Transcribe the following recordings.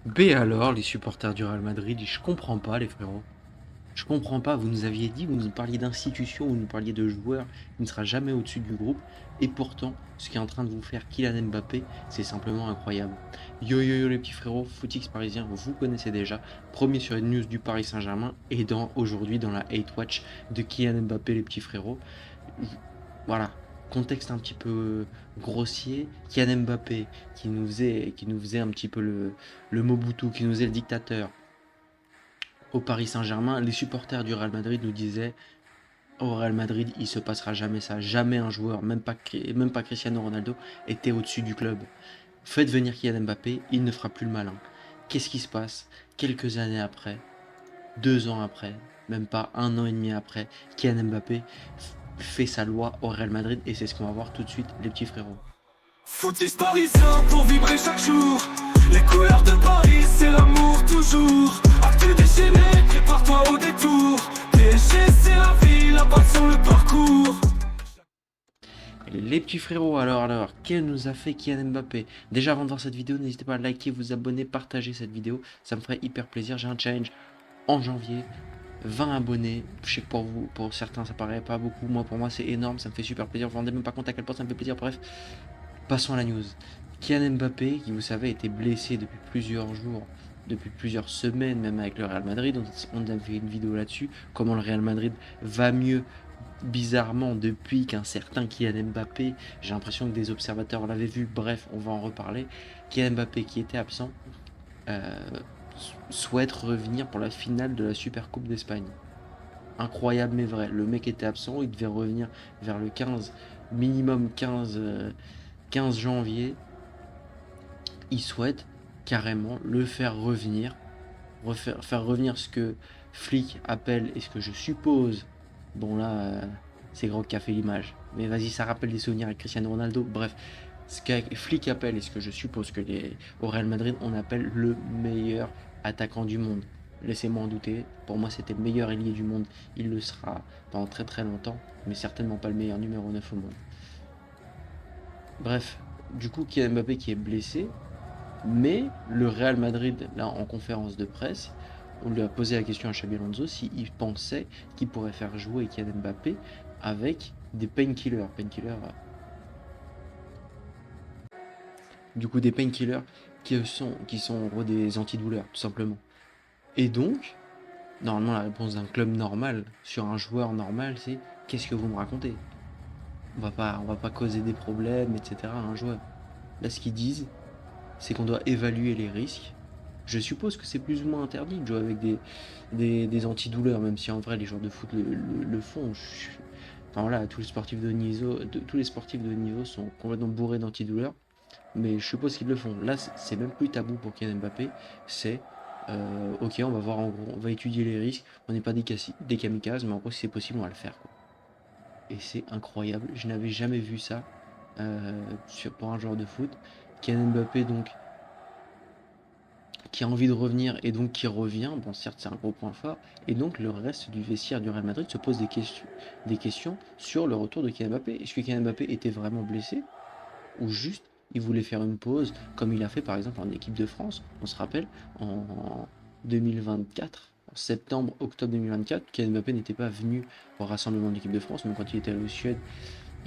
B alors, les supporters du Real Madrid, je comprends pas les frérots. Je comprends pas, vous nous aviez dit, vous nous parliez d'institutions, vous nous parliez de joueurs qui ne sera jamais au-dessus du groupe, et pourtant, ce qui est en train de vous faire Kylian Mbappé, c'est simplement incroyable. Yo yo yo les petits frérots, footix parisien, vous connaissez déjà, premier sur une news du Paris Saint-Germain, et aujourd'hui dans la hate watch de Kylian Mbappé les petits frérots. Voilà, contexte un petit peu grossier, Kylian Mbappé qui nous faisait un petit peu le Mobutu, qui nous faisait le dictateur, au Paris Saint-Germain, les supporters du Real Madrid nous disaient au Real Madrid, il se passera jamais ça. Jamais un joueur, même pas Cristiano Ronaldo, était au-dessus du club. Faites venir Kylian Mbappé, il ne fera plus le malin. Qu'est-ce qui se passe? Quelques années après, 2 ans après, même pas un an et demi après, Kylian Mbappé fait sa loi au Real Madrid et c'est ce qu'on va voir tout de suite, les petits frérots. Footix parisien pour vibrer chaque jour. Les couleurs de Paris, c'est l'amour toujours. Actu déchaîné, prépare-toi au détour. PSG, c'est la vie, la passion, le parcours. Les petits frérots, alors, quel nous a fait Kylian Mbappé? Déjà, avant de voir cette vidéo, n'hésitez pas à liker, vous abonner, partager cette vidéo, ça me ferait hyper plaisir. J'ai un challenge en janvier, 20 abonnés. Je sais que pour vous, pour certains, ça paraît pas beaucoup. Moi, pour moi, c'est énorme, ça me fait super plaisir. Vous vous rendez même pas compte à quel point ça me fait plaisir. Bref, passons à la news. Kylian Mbappé, qui vous savez, était blessé depuis plusieurs jours, depuis plusieurs semaines, même avec le Real Madrid. On a fait une vidéo là-dessus. Comment le Real Madrid va mieux bizarrement depuis qu'un certain Kylian Mbappé, j'ai l'impression que des observateurs l'avaient vu, bref, on va en reparler. Kylian Mbappé qui était absent euh, souhaite revenir pour la finale de la Super Coupe d'Espagne. Incroyable mais vrai, le mec était absent, il devait revenir vers le 15, minimum 15 janvier. Il souhaite carrément le faire revenir, faire revenir ce que Flick appelle et ce que je suppose, bon là c'est Grog qui a fait l'image, mais vas-y ça rappelle des souvenirs avec Cristiano Ronaldo, bref, ce que Flick appelle et ce que je suppose que au Real Madrid on appelle le meilleur attaquant du monde. Laissez-moi en douter, pour moi c'était le meilleur ailier du monde, il le sera pendant très très longtemps, mais certainement pas le meilleur numéro 9 au monde. Bref, du coup Kylian Mbappé qui est blessé, mais le Real Madrid, là, en conférence de presse, on lui a posé la question à Xabi Alonso s'il pensait qu'il pourrait faire jouer Kylian Mbappé avec des painkillers. Du coup, des painkillers qui sont en gros des antidouleurs, tout simplement. Et donc, normalement, la réponse d'un club normal sur un joueur normal, c'est qu'est-ce que vous me racontez? On va pas causer des problèmes, etc. à un joueur. Là, ce qu'ils disent, c'est qu'on doit évaluer les risques. Je suppose que c'est plus ou moins interdit de jouer avec des antidouleurs, même si en vrai les joueurs de foot le font. Enfin voilà, tous les sportifs de haut niveau sont complètement bourrés d'antidouleurs, mais je suppose qu'ils le font. Là, c'est même plus tabou pour Kylian Mbappé. C'est ok, on va voir en gros, on va étudier les risques. On n'est pas des kamikazes, mais en gros, si c'est possible, on va le faire, quoi. Et c'est incroyable. Je n'avais jamais vu ça pour un joueur de foot. Kylian Mbappé, donc, qui a envie de revenir et donc qui revient, bon certes c'est un gros point fort, et donc le reste du vestiaire du Real Madrid se pose des questions sur le retour de Kylian Mbappé. Est-ce que Kylian Mbappé était vraiment blessé ou juste il voulait faire une pause comme il a fait par exemple en équipe de France, on se rappelle, en 2024, en septembre, octobre 2024, Kylian Mbappé n'était pas venu au rassemblement de l'équipe de France, même quand il était allé au Suède,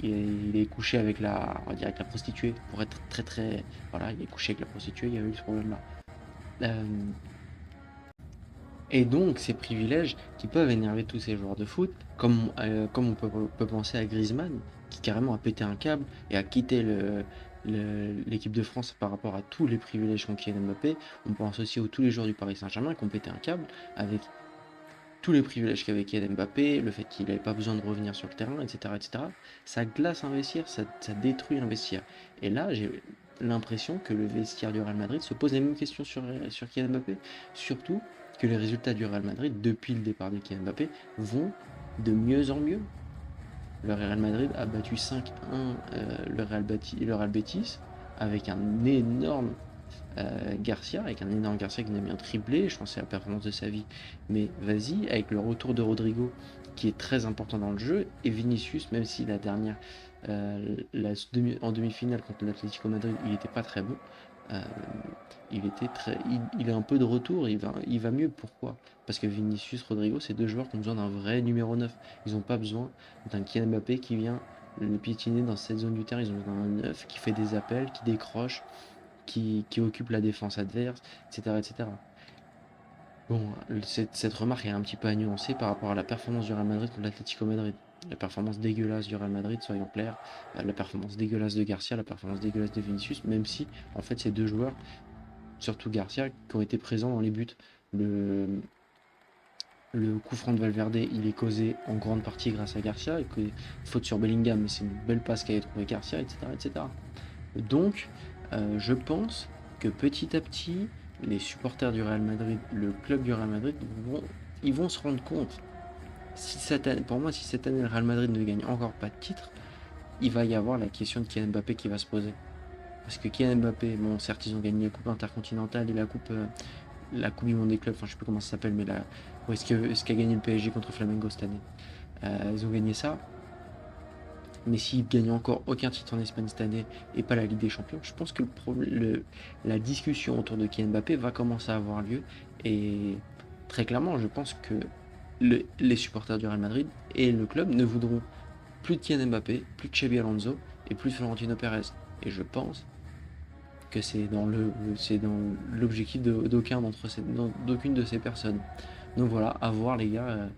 il est couché avec on va dire avec la prostituée, pour être très très, voilà, il est couché avec la prostituée, il y a eu ce problème là. Euh, et donc, ces privilèges qui peuvent énerver tous ces joueurs de foot, comme on peut penser à Griezmann, qui carrément a pété un câble et a quitté l'équipe de France par rapport à tous les privilèges qu'ont Kylian Mbappé. On pense aussi aux tous les joueurs du Paris Saint-Germain qui ont pété un câble avec tous les privilèges qu'avait Kylian Mbappé, le fait qu'il n'avait pas besoin de revenir sur le terrain, etc., etc. Ça glace un vestiaire, ça détruit un vestiaire. Et là, j'ai l'impression que le vestiaire du Real Madrid se pose les mêmes questions sur Kylian Mbappé, surtout que les résultats du Real Madrid, depuis le départ de Kylian Mbappé, vont de mieux en mieux. Le Real Madrid a battu 5-1 le Real Betis avec un énorme Garcia qui n'a mis un triplé, je pense que c'est la performance de sa vie, mais vas-y, avec le retour de Rodrigo qui est très important dans le jeu, et Vinicius, même si la dernière, en demi-finale contre l'Atlético Madrid, il n'était pas très bon, euh, il est un peu de retour, il va mieux. Pourquoi? Parce que Vinicius, Rodrigo, c'est deux joueurs qui ont besoin d'un vrai numéro 9. Ils n'ont pas besoin d'un Kylian Mbappé qui vient le piétiner dans cette zone du terrain. Ils ont besoin d'un 9 qui fait des appels, qui décroche, qui occupe la défense adverse, etc. etc. Bon, cette remarque est un petit peu à nuancer par rapport à la performance du Real Madrid contre l'Atlético Madrid. La performance dégueulasse du Real Madrid, soyons clairs, la performance dégueulasse de Garcia, la performance dégueulasse de Vinicius, même si en fait ces deux joueurs, surtout Garcia, qui ont été présents dans les buts. Le, le coup franc de Valverde, il est causé en grande partie grâce à Garcia, et que faute sur Bellingham, mais c'est une belle passe qu'avait trouvé Garcia, etc. etc. Donc, je pense que petit à petit, les supporters du Real Madrid, le club du Real Madrid, ils vont se rendre compte. Pour moi, si cette année le Real Madrid ne gagne encore pas de titre, il va y avoir la question de Kylian Mbappé qui va se poser. Parce que Kylian Mbappé, bon, certes, ils ont gagné la Coupe Intercontinentale et la coupe du Monde des clubs, enfin, je sais plus comment ça s'appelle, mais ce qu'a gagné le PSG contre Flamengo cette année. Ils ont gagné ça. Mais s'ils gagnent encore aucun titre en Espagne cette année et pas la Ligue des Champions, je pense que la discussion autour de Kylian Mbappé va commencer à avoir lieu. Et très clairement, je pense que les supporters du Real Madrid et le club ne voudront plus de Kylian Mbappé, plus de Xabi Alonso et plus de Florentino Pérez. Et je pense que c'est dans l'objectif d'aucune de ces personnes. Donc voilà, à voir les gars.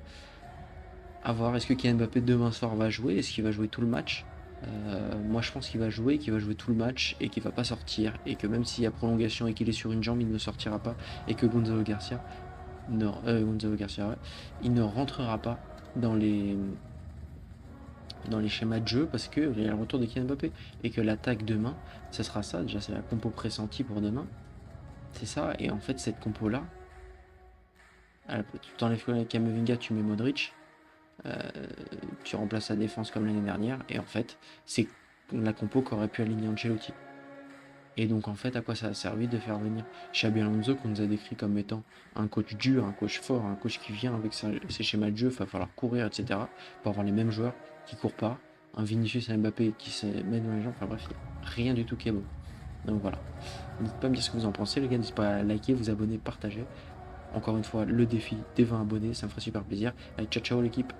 À voir, est-ce que Kylian Mbappé demain soir va jouer? Est-ce qu'il va jouer tout le match? Moi je pense qu'il va jouer tout le match et qu'il va pas sortir. Et que même s'il y a prolongation et qu'il est sur une jambe, il ne sortira pas. Et que Gonzalo Garcia, ouais, il ne rentrera pas dans les schémas de jeu parce qu'il y a le retour de Kylian Mbappé. Et que l'attaque demain, ce sera ça. Déjà c'est la compo pressentie pour demain. C'est ça. Et en fait cette compo là, tu t'enlèves Camavinga, tu mets Modric. Tu remplaces la défense comme l'année dernière et en fait c'est la compo qu'aurait pu aligner Ancelotti. Et donc en fait à quoi ça a servi de faire venir Xabi Alonso qu'on nous a décrit comme étant un coach dur, un coach fort, un coach qui vient avec ses schémas de jeu, il va falloir courir, etc. pour avoir les mêmes joueurs qui courent pas, un Vinicius et un Mbappé qui se mettent dans les jambes, enfin bref, rien du tout qui est bon. Donc voilà, n'hésitez pas à me dire ce que vous en pensez les gars, n'hésitez pas à liker, vous abonner, partager. Encore une fois le défi des 20 abonnés, ça me ferait super plaisir. Allez, ciao ciao l'équipe.